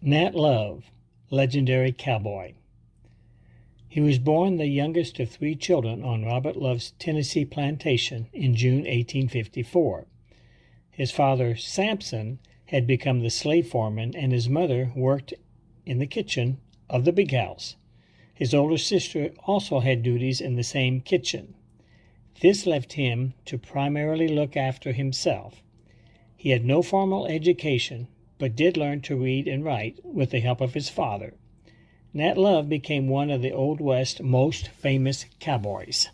Nat Love, legendary cowboy. He was born the youngest of three children on Robert Love's Tennessee plantation in June 1854. His father, Sampson, had become the slave foreman, and his mother worked in the kitchen of the big house. His older sister also had duties in the same kitchen. This left him to primarily look after himself. He had no formal education, but did learn to read and write with the help of his father. Nat Love became one of the Old West's most famous cowboys.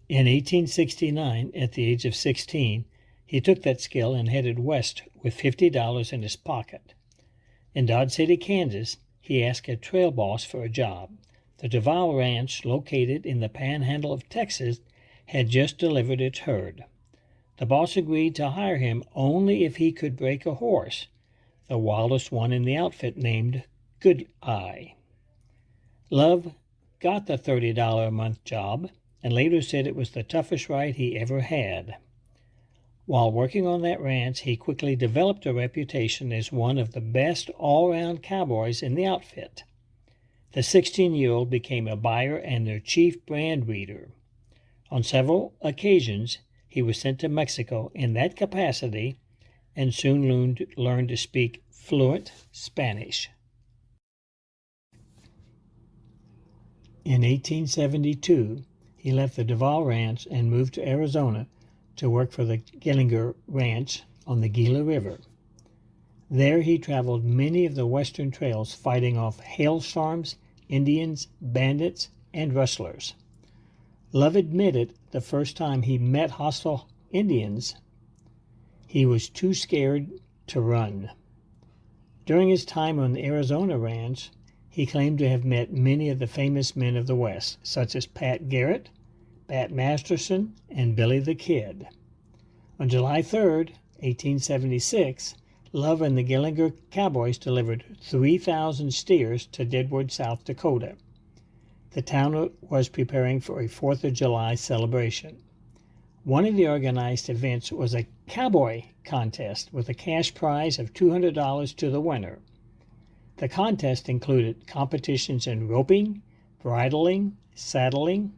In 1869, at the age of 16, he took that skill and headed west with $50 in his pocket. In Dodge City, Kansas, he asked a trail boss for a job. The Duval Ranch, located in the panhandle of Texas, had just delivered its herd. The boss agreed to hire him only if he could break a horse, the wildest one in the outfit, named Good Eye. Love got the $30 a month job and later said it was the toughest ride he ever had. While working on that ranch, he quickly developed a reputation as one of the best all-around cowboys in the outfit. The 16-year-old became a buyer and their chief brand reader. On several occasions, he was sent to Mexico in that capacity and soon learned to speak fluent Spanish. In 1872, he left the Duval Ranch and moved to Arizona to work for the Gillinger Ranch on the Gila River. There he traveled many of the western trails, fighting off hailstorms, Indians, bandits, and rustlers. Love admitted the first time he met hostile Indians, he was too scared to run. During his time on the Arizona ranch, he claimed to have met many of the famous men of the West, such as Pat Garrett, Bat Masterson, and Billy the Kid. On July 3, 1876, Love and the Gillinger Cowboys delivered 3,000 steers to Deadwood, South Dakota. The town was preparing for a 4th of July celebration. One of the organized events was a cowboy contest with a cash prize of $200 to the winner. The contest included competitions in roping, bridling, saddling,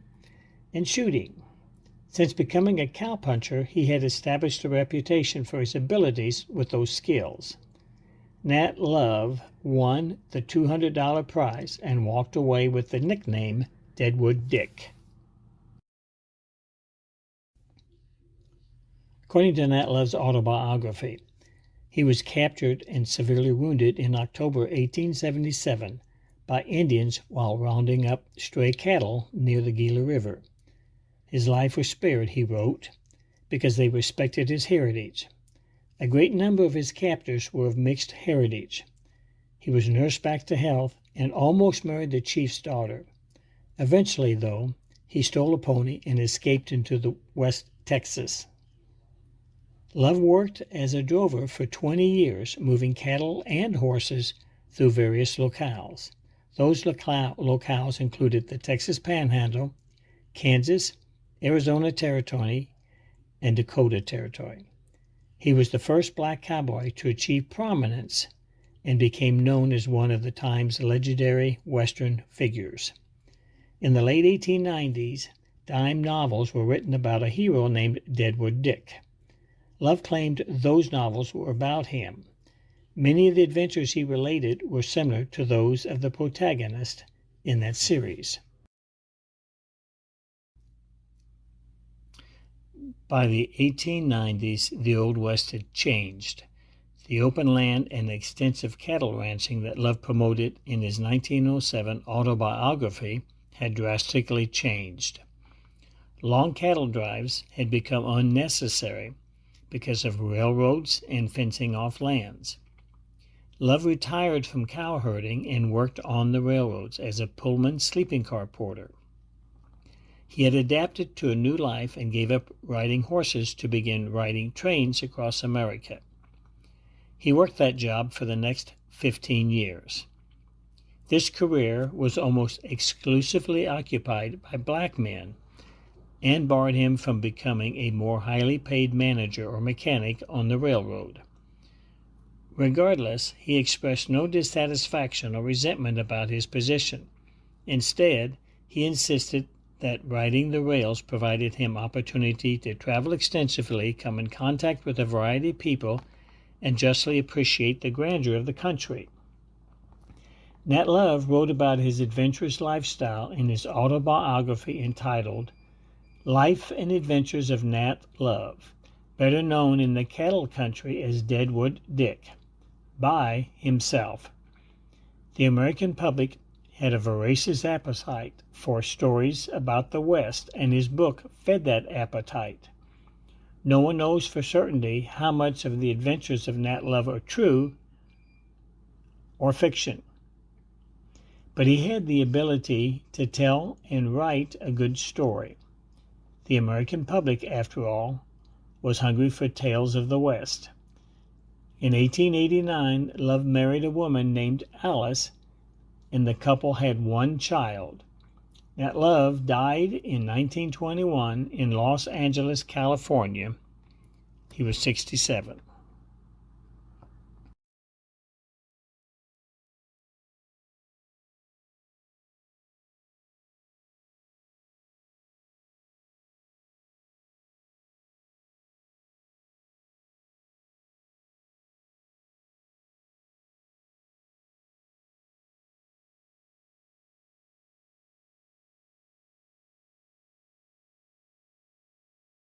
and shooting. Since becoming a cowpuncher, he had established a reputation for his abilities with those skills. Nat Love won the $200 prize and walked away with the nickname Deadwood Dick. According to Nat Love's autobiography, he was captured and severely wounded in October 1877 by Indians while rounding up stray cattle near the Gila River. His life was spared, he wrote, because they respected his heritage. A great number of his captors were of mixed heritage. He was nursed back to health and almost married the chief's daughter. Eventually, though, he stole a pony and escaped into the West Texas. Love worked as a drover for 20 years, moving cattle and horses through various locales. Those locales included the Texas Panhandle, Kansas, Arizona Territory, and Dakota Territory. He was the first black cowboy to achieve prominence and became known as one of the time's legendary Western figures. In the late 1890s, dime novels were written about a hero named Deadwood Dick. Love claimed those novels were about him. Many of the adventures he related were similar to those of the protagonist in that series. By the 1890s, the Old West had changed. The open land and extensive cattle ranching that Love promoted in his 1907 autobiography had drastically changed. Long cattle drives had become unnecessary because of railroads and fencing off lands. Love retired from cow herding and worked on the railroads as a Pullman sleeping car porter. He had adapted to a new life and gave up riding horses to begin riding trains across America. He worked that job for the next 15 years. This career was almost exclusively occupied by black men and barred him from becoming a more highly paid manager or mechanic on the railroad. Regardless, he expressed no dissatisfaction or resentment about his position. Instead, he insisted that riding the rails provided him opportunity to travel extensively, come in contact with a variety of people, and justly appreciate the grandeur of the country. Nat Love wrote about his adventurous lifestyle in his autobiography entitled Life and Adventures of Nat Love, better known in the cattle country as Deadwood Dick, by himself. The American public had a voracious appetite for stories about the West, and his book fed that appetite. No one knows for certainty how much of the adventures of Nat Love are true or fiction, but he had the ability to tell and write a good story. The American public, after all, was hungry for tales of the West. In 1889, Love married a woman named Alice, and the couple had one child. Nat Love died in 1921 in Los Angeles, California. He was 67.